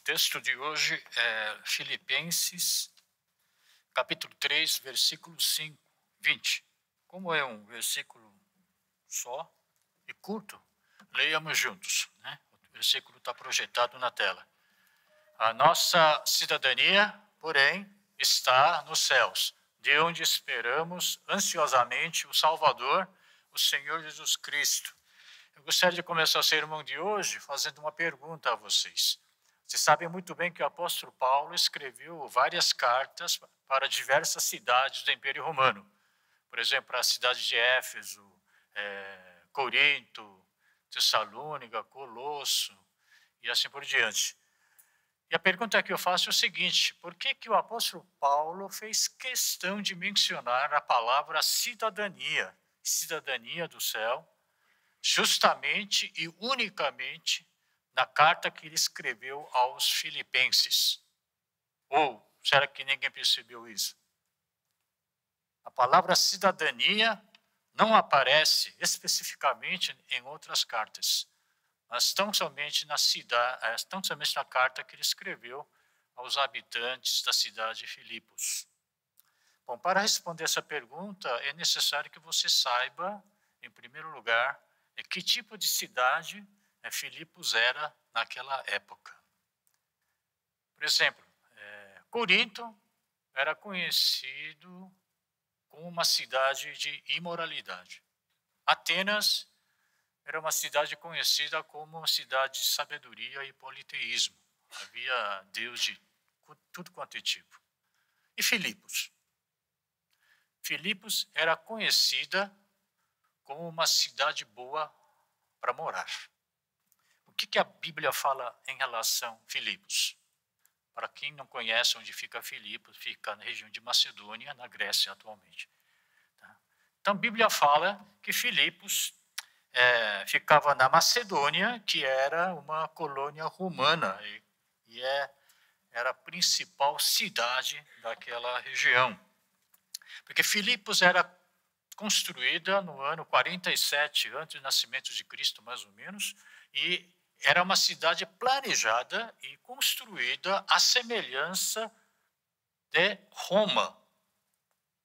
texto de hoje é Filipenses, capítulo 3, versículo 5, 20. Como é um versículo só e curto, leiamos juntos, né? O versículo está projetado na tela. A nossa cidadania, porém, está nos céus, de onde esperamos ansiosamente o Salvador, o Senhor Jesus Cristo. Eu gostaria de começar o sermão de hoje fazendo uma pergunta a vocês. Vocês sabem muito bem que o apóstolo Paulo escreveu várias cartas para diversas cidades do Império Romano. Por exemplo, a cidade de Éfeso, Corinto, Tessalônica, Colosso e assim por diante. E a pergunta que eu faço é o seguinte: por que o apóstolo Paulo fez questão de mencionar a palavra cidadania, cidadania do céu, justamente e unicamente na carta que ele escreveu aos Filipenses? Ou será que ninguém percebeu isso? A palavra cidadania não aparece especificamente em outras cartas, mas tão somente na carta que ele escreveu aos habitantes da cidade de Filipos. Bom, para responder essa pergunta, é necessário que você saiba, em primeiro lugar, que tipo de cidade Filipos era naquela época. Por exemplo, Corinto era conhecido como uma cidade de imoralidade. Atenas era uma cidade conhecida como uma cidade de sabedoria e politeísmo. Havia Deus de tudo quanto é tipo. E Filipos? Filipos era conhecida como uma cidade boa para morar. O que a Bíblia fala em relação a Filipos? Para quem não conhece onde fica Filipos, fica na região de Macedônia, na Grécia atualmente. Então a Bíblia fala que Filipos ficava na Macedônia, que era uma colônia romana e era a principal cidade daquela região. Porque Filipos era construída no ano 47 antes do nascimento de Cristo, mais ou menos, e era uma cidade planejada e construída à semelhança de Roma,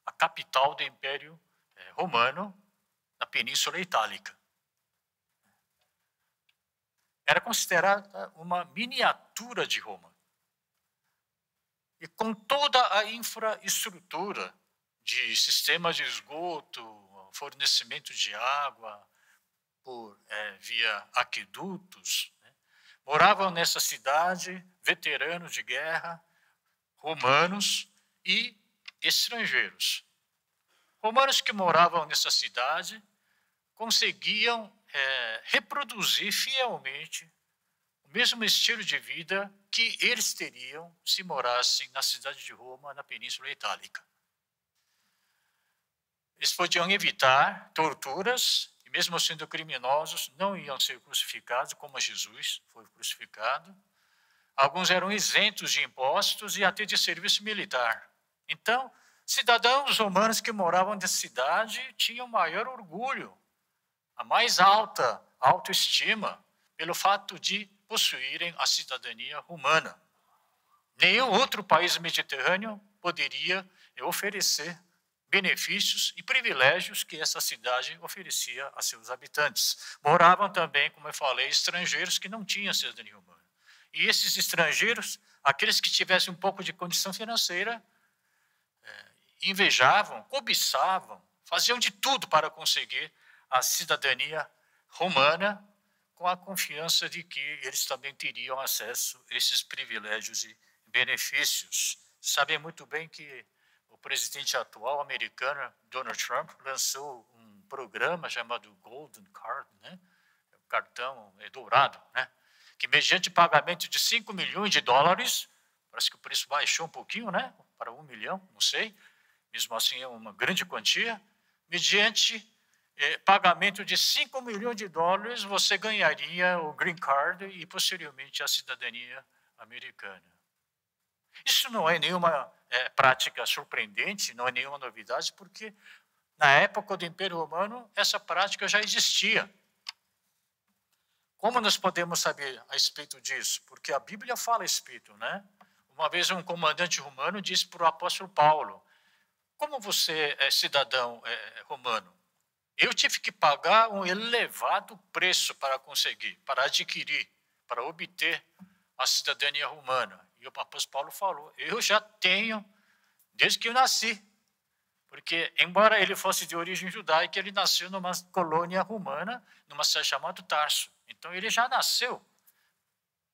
a capital do Império Romano na Península Itálica. Era considerada uma miniatura de Roma. E com toda a infraestrutura de sistema de esgoto, fornecimento de água via aquedutos, né? Moravam nessa cidade veteranos de guerra, romanos e estrangeiros. Romanos que moravam nessa cidade conseguiam reproduzir fielmente o mesmo estilo de vida que eles teriam se morassem na cidade de Roma, na Península Itálica. Eles podiam evitar torturas, e mesmo sendo criminosos, não iam ser crucificados, como Jesus foi crucificado. Alguns eram isentos de impostos e até de serviço militar. Então, cidadãos romanos que moravam na cidade tinham maior orgulho, a mais alta autoestima, pelo fato de possuírem a cidadania romana. Nenhum outro país mediterrâneo poderia oferecer benefícios e privilégios que essa cidade oferecia a seus habitantes. Moravam também, como eu falei, estrangeiros que não tinham cidadania romana. E esses estrangeiros, aqueles que tivessem um pouco de condição financeira, invejavam, cobiçavam, faziam de tudo para conseguir a cidadania romana, com a confiança de que eles também teriam acesso a esses privilégios e benefícios. Sabem muito bem que o presidente atual americano, Donald Trump, lançou um programa chamado Golden Card, né? O cartão dourado, né? Que mediante pagamento de 5 milhões de dólares, parece que o preço baixou um pouquinho, né? Para 1 milhão, não sei, mesmo assim é uma grande quantia, mediante pagamento de 5 milhões de dólares, você ganharia o Green Card e, posteriormente, a cidadania americana. Isso não é nenhuma prática surpreendente, não é nenhuma novidade, porque na época do Império Romano, essa prática já existia. Como nós podemos saber a respeito disso? Porque a Bíblia fala a respeito, né? Uma vez um comandante romano disse para o apóstolo Paulo: como você é cidadão romano? Eu tive que pagar um elevado preço para conseguir, para adquirir, para obter a cidadania romana. E o apóstolo Paulo falou: eu já tenho desde que eu nasci. Porque, embora ele fosse de origem judaica, ele nasceu numa colônia romana, numa cidade chamada Tarso. Então, ele já nasceu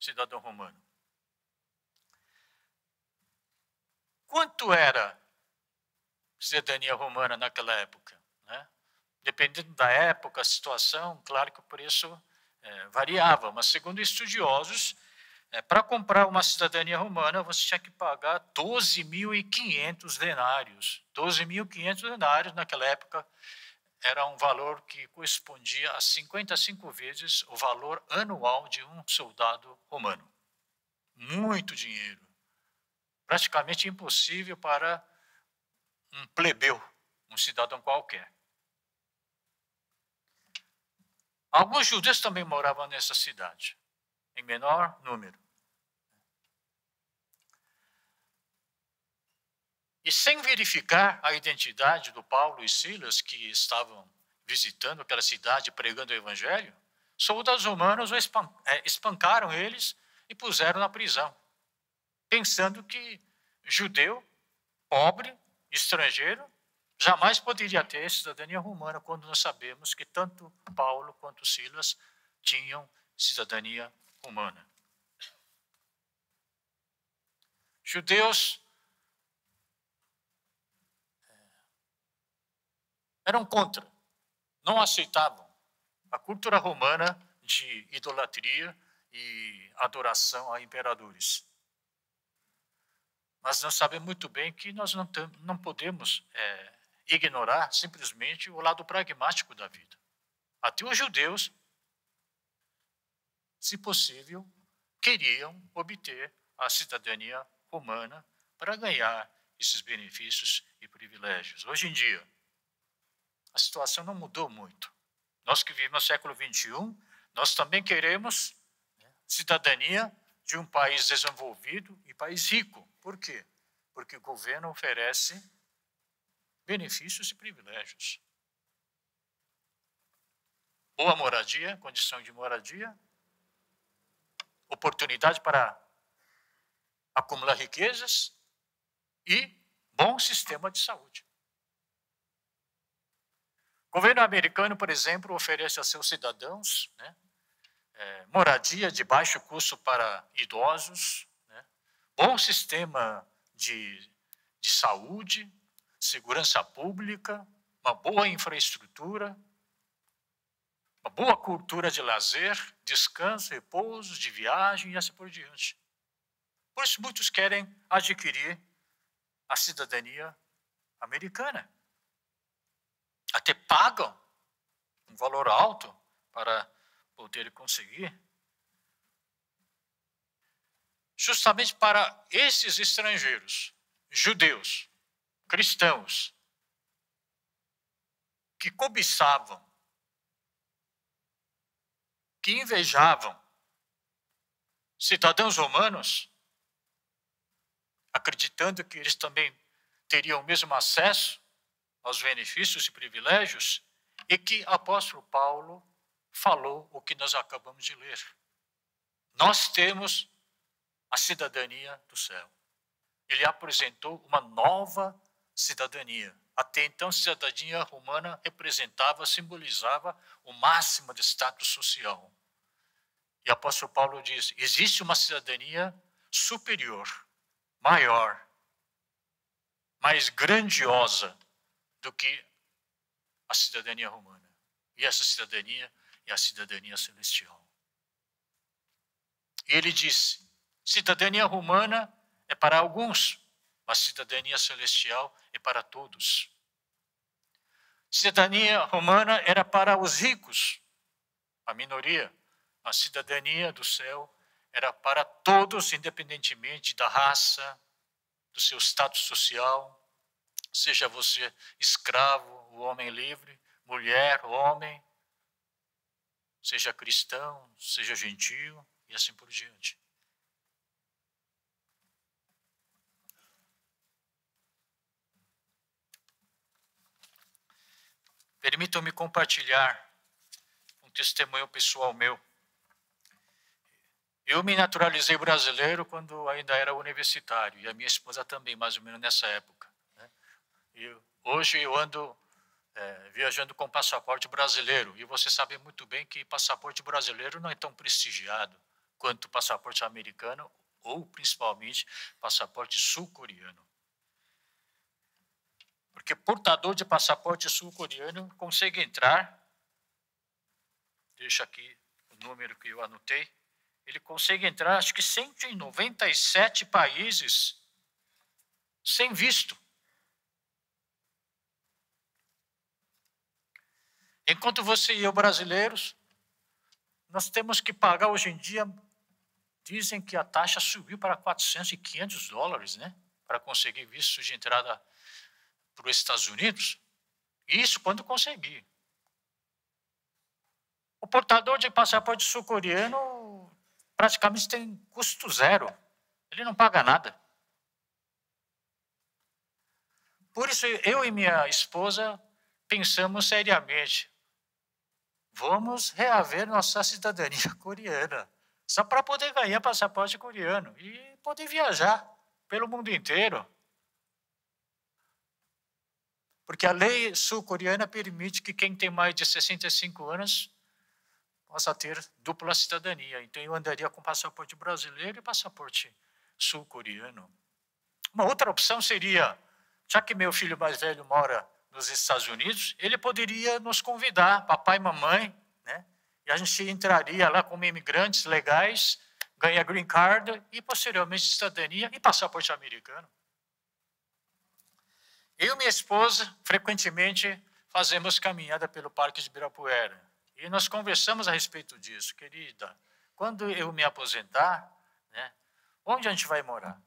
cidadão romano. Quanto era cidadania romana naquela época? Né? Dependendo da época, a situação, claro que o preço variava, mas segundo estudiosos, para comprar uma cidadania romana, você tinha que pagar 12.500 denários. 12.500 denários naquela época era um valor que correspondia a 55 vezes o valor anual de um soldado romano. Muito dinheiro. Praticamente impossível para um plebeu, um cidadão qualquer. Alguns judeus também moravam nessa cidade, em menor número. E sem verificar a identidade do Paulo e Silas, que estavam visitando aquela cidade pregando o evangelho, soldados romanos espancaram eles e puseram na prisão, pensando que judeu, pobre, estrangeiro, jamais poderia ter cidadania romana, quando nós sabemos que tanto Paulo quanto Silas tinham cidadania romana. Judeus eram contra, não aceitavam a cultura romana de idolatria e adoração a imperadores. Mas nós sabemos muito bem que nós não podemos ignorar simplesmente o lado pragmático da vida. Até os judeus, se possível, queriam obter a cidadania romana para ganhar esses benefícios e privilégios. Hoje em dia, a situação não mudou muito. Nós que vivemos no século XXI, nós também queremos cidadania de um país desenvolvido e país rico. Por quê? Porque o governo oferece benefícios e privilégios. Boa moradia, condição de moradia, oportunidade para acumular riquezas e bom sistema de saúde. O governo americano, por exemplo, oferece a seus cidadãos moradia de baixo custo para idosos, bom sistema de saúde, segurança pública, uma boa infraestrutura, uma boa cultura de lazer, descanso, repouso, de viagem e assim por diante. Por isso, muitos querem adquirir a cidadania americana. Até pagam um valor alto para poder conseguir. Justamente para esses estrangeiros, judeus, cristãos, que cobiçavam, que invejavam cidadãos romanos, acreditando que eles também teriam o mesmo acesso aos benefícios e privilégios, e que o apóstolo Paulo falou o que nós acabamos de ler. Nós temos a cidadania do céu. Ele apresentou uma nova cidadania. Até então, a cidadania romana representava, simbolizava o máximo de status social. E o apóstolo Paulo diz: existe uma cidadania superior, maior, mais grandiosa do que a cidadania romana. E essa cidadania é a cidadania celestial. E ele disse: cidadania romana é para alguns, mas cidadania celestial é para todos. Cidadania romana era para os ricos, a minoria. A cidadania do céu era para todos, independentemente da raça, do seu status social, seja você escravo, o homem livre, mulher, homem, seja cristão, seja gentio e assim por diante. Permitam-me compartilhar um testemunho pessoal meu. Eu me naturalizei brasileiro quando ainda era universitário, e a minha esposa também, mais ou menos nessa época. E hoje eu ando viajando com passaporte brasileiro, e você sabe muito bem que passaporte brasileiro não é tão prestigiado quanto passaporte americano, ou principalmente passaporte sul-coreano. Porque portador de passaporte sul-coreano consegue entrar, deixa aqui o número que eu anotei, ele consegue entrar, acho que 197 países sem visto. Enquanto você e eu, brasileiros, nós temos que pagar hoje em dia, dizem que a taxa subiu para 400 e 500 dólares, né? Para conseguir visto de entrada para os Estados Unidos. Isso quando conseguir. O portador de passaporte sul-coreano praticamente tem custo zero. Ele não paga nada. Por isso, eu e minha esposa pensamos seriamente. Vamos reaver nossa cidadania coreana. Só para poder ganhar passaporte coreano e poder viajar pelo mundo inteiro. Porque a lei sul-coreana permite que quem tem mais de 65 anos possa ter dupla cidadania. Então, eu andaria com passaporte brasileiro e passaporte sul-coreano. Uma outra opção seria, já que meu filho mais velho mora nos Estados Unidos, ele poderia nos convidar, papai e mamãe, né? E a gente entraria lá como imigrantes legais, ganha green card e, posteriormente, cidadania e passaporte americano. Eu e minha esposa, frequentemente, fazemos caminhada pelo Parque de Ibirapuera. E nós conversamos a respeito disso. Querida, quando eu me aposentar, né, onde a gente vai morar?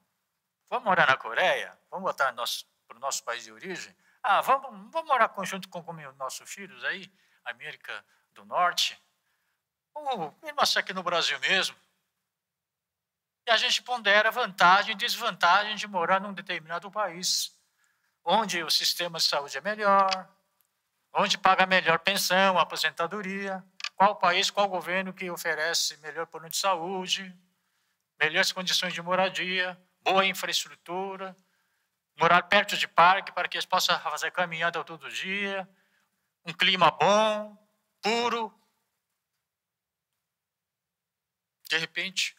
Vamos morar na Coreia? Vamos voltar para o nosso país de origem? Vamos morar conjunto com nossos filhos aí, América do Norte? Ou mesmo aqui no Brasil mesmo? E a gente pondera vantagem e desvantagem de morar num determinado país, onde o sistema de saúde é melhor, onde paga melhor pensão, aposentadoria, qual país, qual governo que oferece melhor plano de saúde, melhores condições de moradia, boa infraestrutura, morar perto de parque para que eles possam fazer caminhada todo dia, um clima bom, puro. De repente,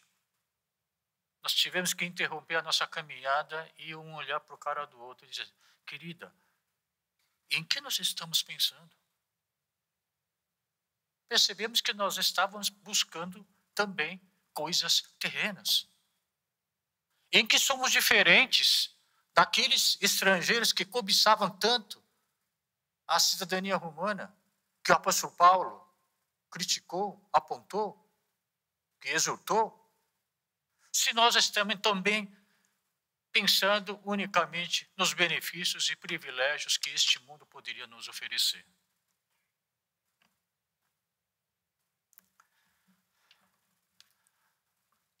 nós tivemos que interromper a nossa caminhada e um olhar para o cara do outro e dizer, querida, em que nós estamos pensando? Percebemos que nós estávamos buscando também coisas terrenas. Em que somos diferentes daqueles estrangeiros que cobiçavam tanto a cidadania romana, que o apóstolo Paulo criticou, apontou, que exortou. Se nós estamos também pensando unicamente nos benefícios e privilégios que este mundo poderia nos oferecer.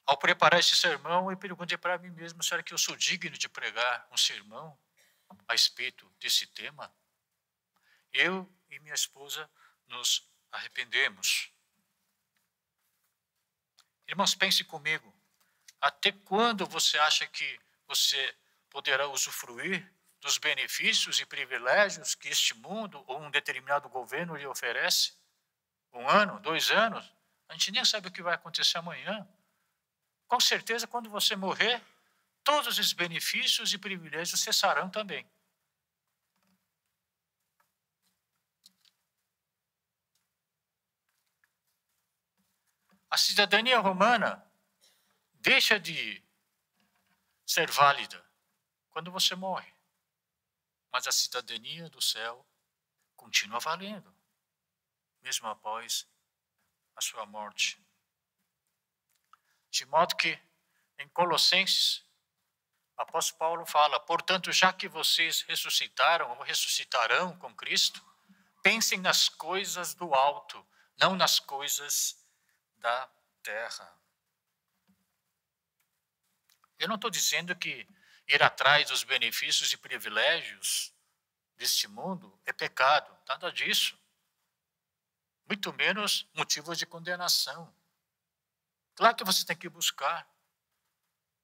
Ao preparar esse sermão, eu perguntei para mim mesmo, será que eu sou digno de pregar um sermão a respeito desse tema? Eu e minha esposa nos arrependemos. Irmãos, pense comigo. Até quando você acha que você poderá usufruir dos benefícios e privilégios que este mundo ou um determinado governo lhe oferece? 1 ano, 2 anos? A gente nem sabe o que vai acontecer amanhã. Com certeza, quando você morrer, todos os benefícios e privilégios cessarão também. A cidadania romana deixa de ser válida quando você morre. Mas a cidadania do céu continua valendo, mesmo após a sua morte. De modo que, em Colossenses, o apóstolo Paulo fala, portanto, já que vocês ressuscitaram ou ressuscitarão com Cristo, pensem nas coisas do alto, não nas coisas da terra. Eu não estou dizendo que ir atrás dos benefícios e privilégios deste mundo é pecado, nada disso. Muito menos motivos de condenação. Claro que você tem que buscar.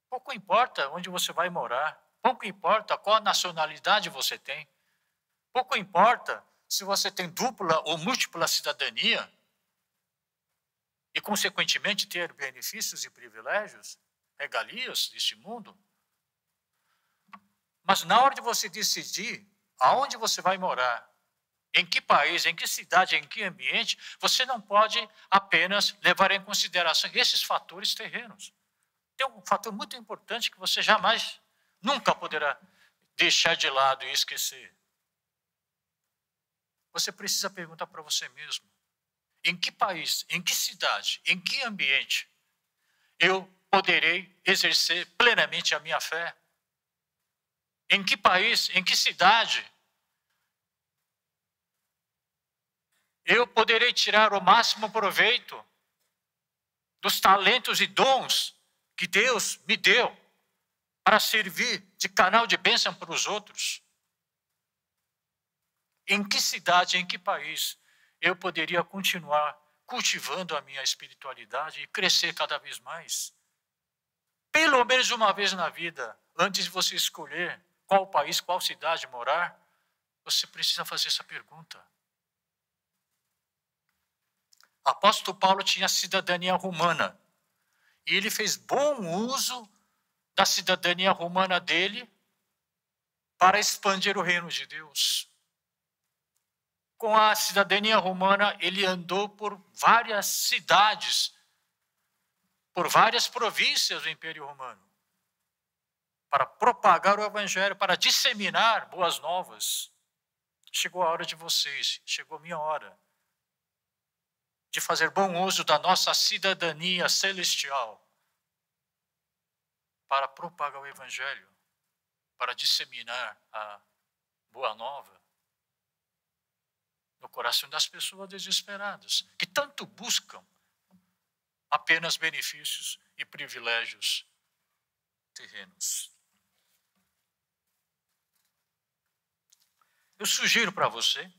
Pouco importa onde você vai morar, pouco importa qual nacionalidade você tem, pouco importa se você tem dupla ou múltipla cidadania e, consequentemente, ter benefícios e privilégios, regalias deste mundo. Mas na hora de você decidir aonde você vai morar, em que país, em que cidade, em que ambiente, você não pode apenas levar em consideração esses fatores terrenos. Tem um fator muito importante que você jamais, nunca poderá deixar de lado e esquecer. Você precisa perguntar para você mesmo: em que país, em que cidade, em que ambiente eu poderei exercer plenamente a minha fé? Em que país, em que cidade eu poderei tirar o máximo proveito dos talentos e dons que Deus me deu para servir de canal de bênção para os outros? Em que cidade, em que país eu poderia continuar cultivando a minha espiritualidade e crescer cada vez mais? Pelo menos uma vez na vida, antes de você escolher qual país, qual cidade morar, você precisa fazer essa pergunta. O apóstolo Paulo tinha cidadania romana. E ele fez bom uso da cidadania romana dele para expandir o reino de Deus. Com a cidadania romana, ele andou por várias cidades, por várias províncias do Império Romano, para propagar o evangelho, para disseminar boas novas. Chegou a hora de vocês, chegou a minha hora de fazer bom uso da nossa cidadania celestial para propagar o evangelho, para disseminar a boa nova no coração das pessoas desesperadas, que tanto buscam apenas benefícios e privilégios terrenos. Eu sugiro para você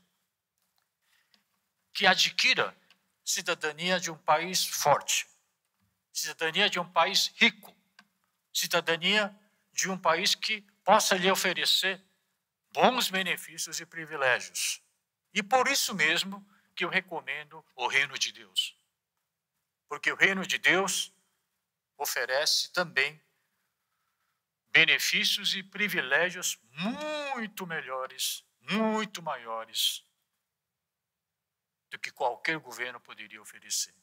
que adquira cidadania de um país forte, cidadania de um país rico, cidadania de um país que possa lhe oferecer bons benefícios e privilégios. E por isso mesmo que eu recomendo o reino de Deus. Porque o reino de Deus oferece também benefícios e privilégios muito melhores, muito maiores do que qualquer governo poderia oferecer.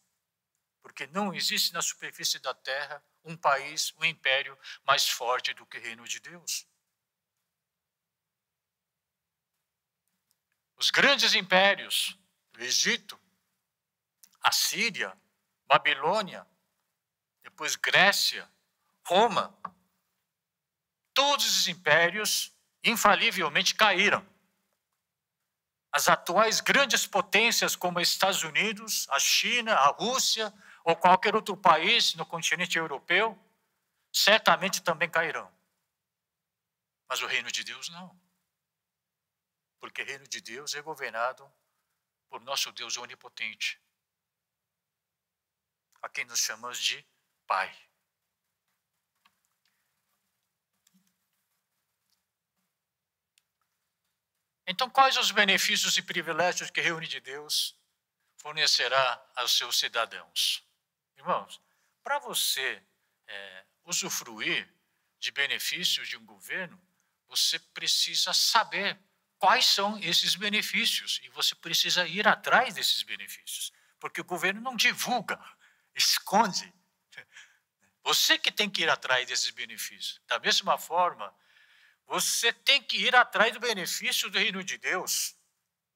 Porque não existe na superfície da terra um país, um império mais forte do que o reino de Deus. Os grandes impérios, o Egito, a Síria, Babilônia, depois Grécia, Roma, todos os impérios infalivelmente caíram. As atuais grandes potências como os Estados Unidos, a China, a Rússia ou qualquer outro país no continente europeu, certamente também cairão. Mas o reino de Deus não. Porque o reino de Deus é governado por nosso Deus onipotente, a quem nós chamamos de Pai. Então, quais os benefícios e privilégios que o reino de Deus fornecerá aos seus cidadãos? Irmãos, para você usufruir de benefícios de um governo, você precisa saber quais são esses benefícios e você precisa ir atrás desses benefícios, porque o governo não divulga, esconde. Você que tem que ir atrás desses benefícios. Da mesma forma, você tem que ir atrás do benefício do reino de Deus.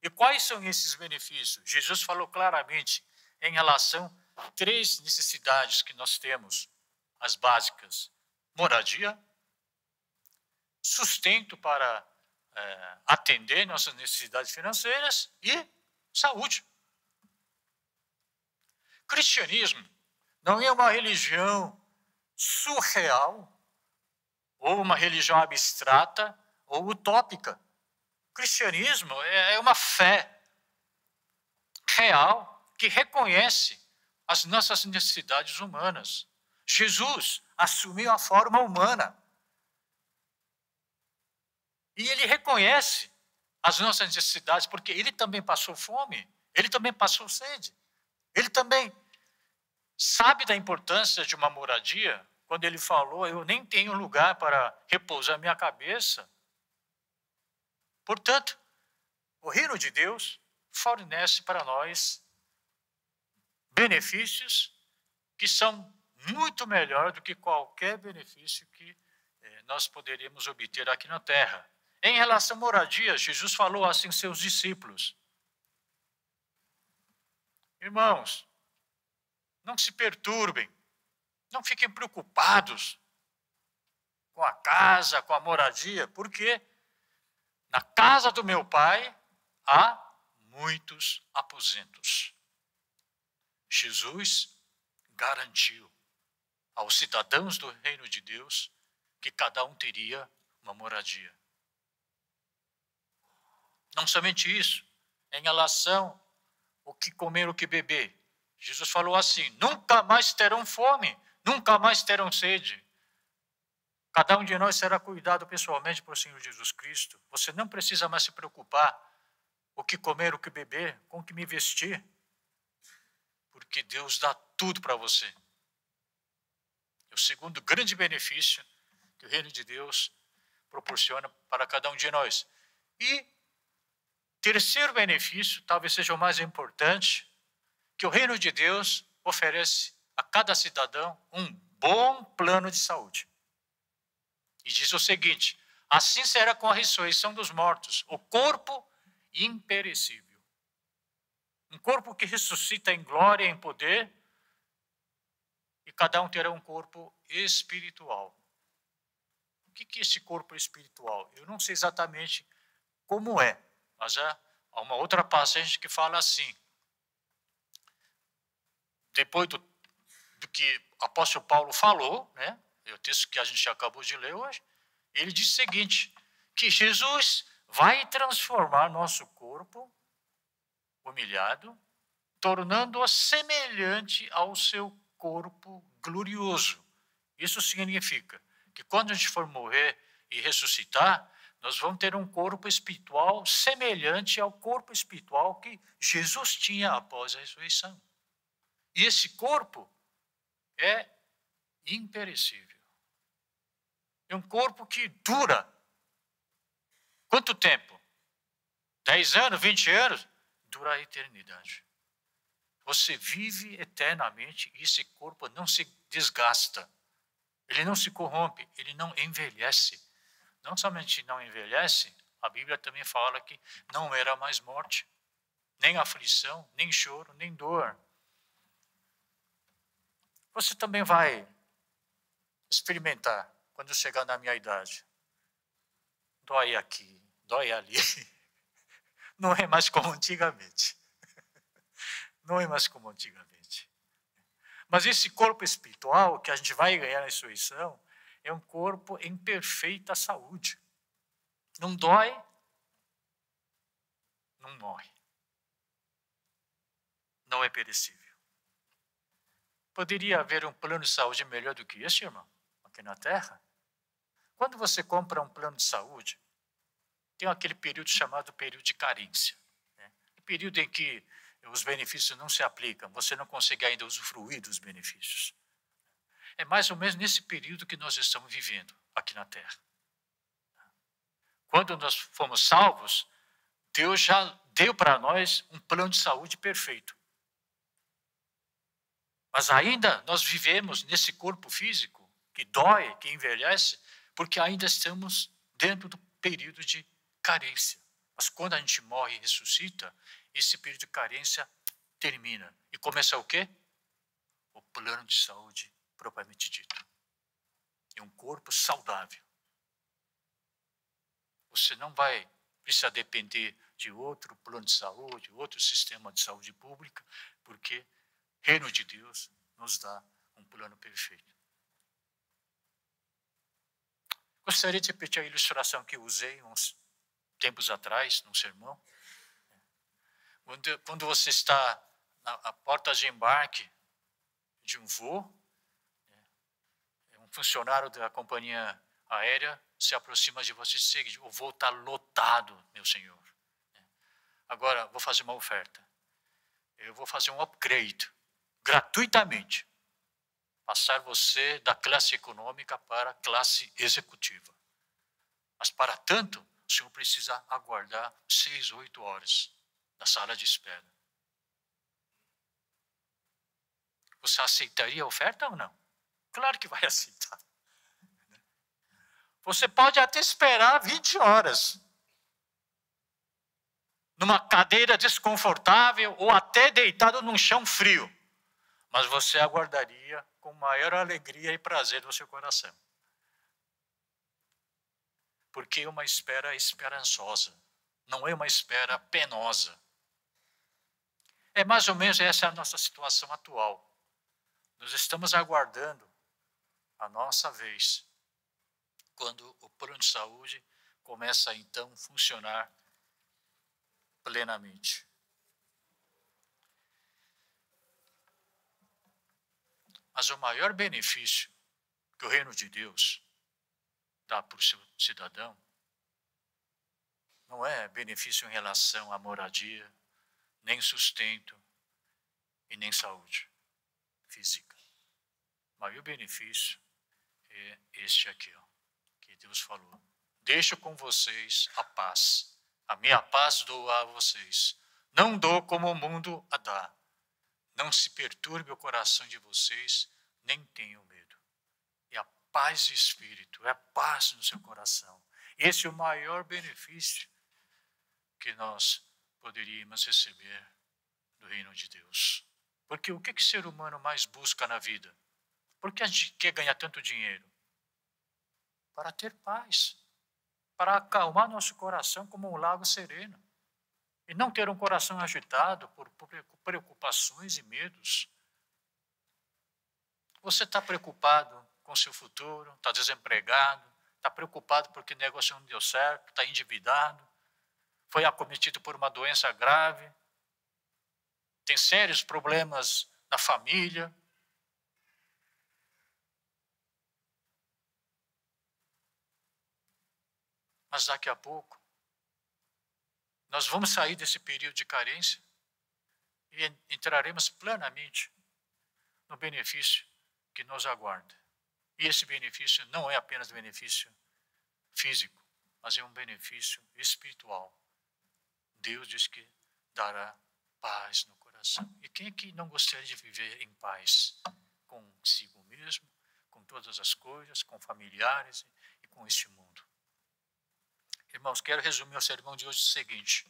E quais são esses benefícios? Jesus falou claramente em relação a 3 necessidades que nós temos, as básicas: moradia, sustento para atender nossas necessidades financeiras e saúde. Cristianismo não é uma religião surreal, ou uma religião abstrata, ou utópica. O cristianismo é uma fé real que reconhece as nossas necessidades humanas. Jesus assumiu a forma humana. E ele reconhece as nossas necessidades, porque ele também passou fome, ele também passou sede. Ele também sabe da importância de uma moradia, quando ele falou, eu nem tenho lugar para repousar minha cabeça. Portanto, o reino de Deus fornece para nós benefícios que são muito melhor do que qualquer benefício que nós poderíamos obter aqui na terra. Em relação à moradia, Jesus falou assim aos seus discípulos: irmãos, não se perturbem, não fiquem preocupados com a casa, com a moradia, porque na casa do meu pai há muitos aposentos. Jesus garantiu aos cidadãos do reino de Deus que cada um teria uma moradia. Não somente isso, em relação ao que comer, o que beber. Jesus falou assim: nunca mais terão fome, nunca mais terão sede. Cada um de nós será cuidado pessoalmente por Senhor Jesus Cristo. Você não precisa mais se preocupar o que comer, o que beber, com o que me vestir, porque Deus dá tudo para você. É o segundo grande benefício que o reino de Deus proporciona para cada um de nós. E terceiro benefício, talvez seja o mais importante, que o reino de Deus oferece a cada cidadão um bom plano de saúde. E diz o seguinte: assim será com a ressurreição dos mortos, o corpo imperecível. Um corpo que ressuscita em glória e em poder, e cada um terá um corpo espiritual. O que é esse corpo espiritual? Eu não sei exatamente como é, mas há uma outra passagem que fala assim. Depois do que o apóstolo Paulo falou, né, é o texto que a gente acabou de ler hoje, ele diz o seguinte, que Jesus vai transformar nosso corpo humilhado, tornando-o semelhante ao seu corpo glorioso. Isso significa que quando a gente for morrer e ressuscitar, nós vamos ter um corpo espiritual semelhante ao corpo espiritual que Jesus tinha após a ressurreição. E esse corpo é imperecível. É um corpo que dura. Quanto tempo? 10 anos, 20 anos? Dura a eternidade. Você vive eternamente e esse corpo não se desgasta. Ele não se corrompe, ele não envelhece. Não somente não envelhece, a Bíblia também fala que não era mais morte, nem aflição, nem choro, nem dor. Você também vai experimentar quando chegar na minha idade. Dói aqui, dói ali. Não é mais como antigamente. Não é mais como antigamente. Mas esse corpo espiritual que a gente vai ganhar na ressurreição é um corpo em perfeita saúde. Não dói, não morre. Não é perecível. Poderia haver um plano de saúde melhor do que esse, irmão, aqui na Terra? Quando você compra um plano de saúde, tem aquele período chamado período de carência. Né? O período em que os benefícios não se aplicam, você não consegue ainda usufruir dos benefícios. É mais ou menos nesse período que nós estamos vivendo aqui na Terra. Quando nós fomos salvos, Deus já deu para nós um plano de saúde perfeito. Mas ainda nós vivemos nesse corpo físico que dói, que envelhece, porque ainda estamos dentro do período de carência. Mas quando a gente morre e ressuscita, esse período de carência termina. E começa o quê? O plano de saúde propriamente dito. É um corpo saudável. Você não vai precisar depender de outro plano de saúde, outro sistema de saúde pública, porque reino de Deus nos dá um plano perfeito. Gostaria de repetir a ilustração que eu usei uns tempos atrás, num sermão. Quando você está na porta de embarque de um voo, um funcionário da companhia aérea se aproxima de você e diz: o voo está lotado, meu senhor. Agora, vou fazer uma oferta. Eu vou fazer um upgrade, gratuitamente. Passar você da classe econômica para a classe executiva. Mas, para tanto, o senhor precisa aguardar 6, 8 horas na sala de espera. Você aceitaria a oferta ou não? Claro que vai aceitar. Você pode até esperar 20 horas. Numa cadeira desconfortável ou até deitado num chão frio. Mas você aguardaria com maior alegria e prazer no seu coração. Porque é uma espera esperançosa. Não é uma espera penosa. É mais ou menos essa a nossa situação atual. Nós estamos aguardando a nossa vez, quando o plano de saúde começa então a funcionar plenamente. Mas o maior benefício que o reino de Deus dá para o seu cidadão não é benefício em relação à moradia, nem sustento e nem saúde física. O maior benefício é este aqui, que Deus falou. Deixo com vocês a paz. A minha paz dou a vocês. Não dou como o mundo a dá. Não se perturbe o coração de vocês, nem tenham medo. É a paz de espírito, é a paz no seu coração. Esse é o maior benefício que nós poderíamos receber do reino de Deus. Porque o que o ser humano mais busca na vida? Por que a gente quer ganhar tanto dinheiro? Para ter paz. Para acalmar nosso coração como um lago sereno. E não ter um coração agitado por preocupações e medos. Você está preocupado com o seu futuro, está desempregado, está preocupado porque o negócio não deu certo, está endividado, foi acometido por uma doença grave, tem sérios problemas na família. Mas daqui a pouco, nós vamos sair desse período de carência e entraremos plenamente no benefício que nos aguarda. E esse benefício não é apenas benefício físico, mas é um benefício espiritual. Deus diz que dará paz no coração. E quem é que não gostaria de viver em paz? Consigo mesmo, com todas as coisas, com familiares e com este mundo. Irmãos, quero resumir o sermão de hoje o seguinte.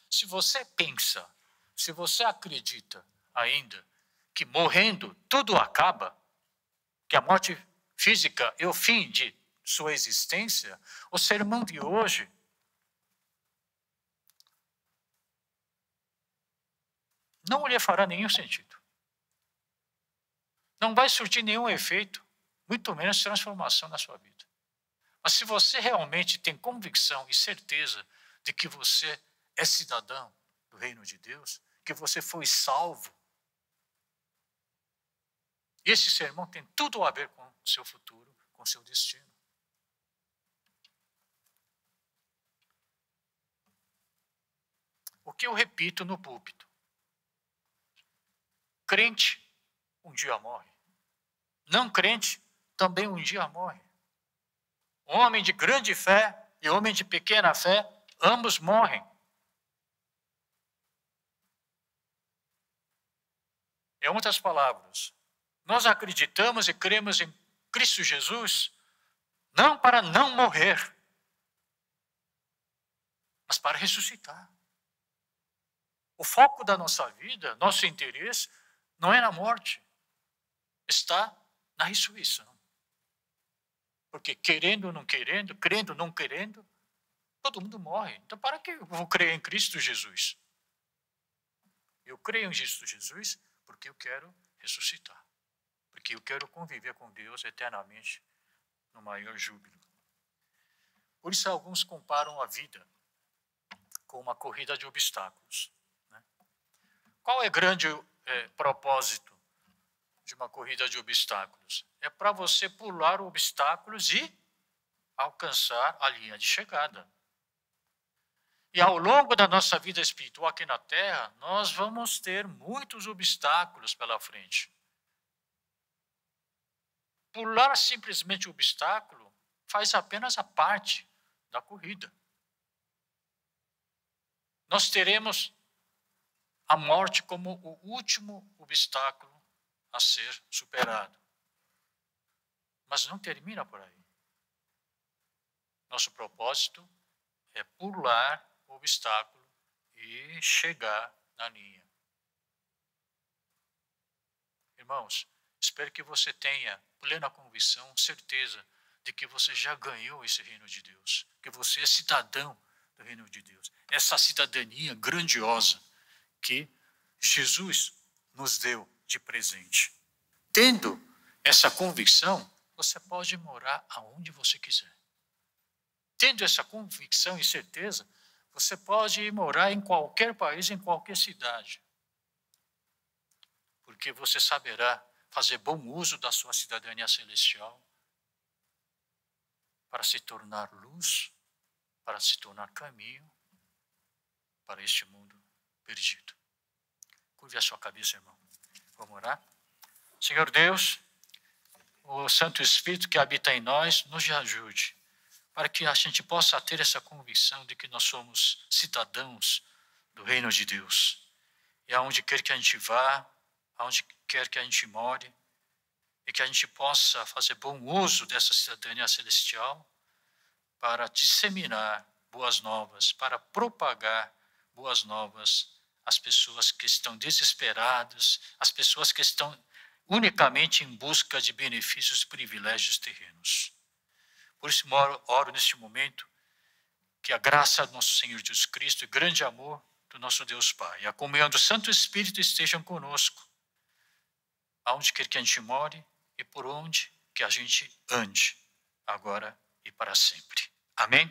Se você pensa, se você acredita ainda que morrendo tudo acaba, que a morte física é o fim de sua existência, o sermão de hoje não lhe fará nenhum sentido. Não vai surtir nenhum efeito, muito menos transformação na sua vida. Mas se você realmente tem convicção e certeza de que você é cidadão do reino de Deus, que você foi salvo, esse sermão tem tudo a ver com o seu futuro, com o seu destino. O que eu repito no púlpito? Crente, um dia morre. Não crente, também um dia morre. Homem de grande fé e homem de pequena fé, ambos morrem. Em outras palavras, nós acreditamos e cremos em Cristo Jesus não para não morrer, mas para ressuscitar. O foco da nossa vida, nosso interesse, não é na morte, está na ressurreição. Porque querendo ou não querendo, crendo ou não querendo, todo mundo morre. Então, para que eu vou crer em Cristo Jesus? Eu creio em Cristo Jesus porque Porque eu quero ressuscitar. Porque eu quero conviver com Deus eternamente no maior júbilo. Por isso, alguns comparam a vida com uma corrida de obstáculos. Né? Qual é o grande propósito de uma corrida de obstáculos? É para você pular obstáculos e alcançar a linha de chegada. E ao longo da nossa vida espiritual aqui na Terra, nós vamos ter muitos obstáculos pela frente. Pular simplesmente o obstáculo faz apenas a parte da corrida. Nós teremos a morte como o último obstáculo a ser superado. Mas não termina por aí. Nosso propósito é pular o obstáculo e chegar na linha. Irmãos, espero que você tenha plena convicção, certeza de que você já ganhou esse reino de Deus, que você é cidadão do reino de Deus. Essa cidadania grandiosa que Jesus nos deu de presente. Tendo essa convicção, você pode morar aonde você quiser. Tendo essa convicção e certeza, você pode ir morar em qualquer país, em qualquer cidade. Porque você saberá fazer bom uso da sua cidadania celestial para se tornar luz, para se tornar caminho para este mundo perdido. Curve a sua cabeça, irmão. Vamos orar? Senhor Deus, o Santo Espírito que habita em nós, nos ajude, para que a gente possa ter essa convicção de que nós somos cidadãos do reino de Deus. E aonde quer que a gente vá, aonde quer que a gente more, e que a gente possa fazer bom uso dessa cidadania celestial para disseminar boas novas, para propagar boas novas às pessoas que estão desesperadas, às pessoas que estão unicamente em busca de benefícios e privilégios terrenos. Por isso, oro neste momento que a graça do nosso Senhor Jesus Cristo e grande amor do nosso Deus Pai e a comunhão do Santo Espírito estejam conosco, aonde quer que a gente more e por onde que a gente ande, agora e para sempre. Amém?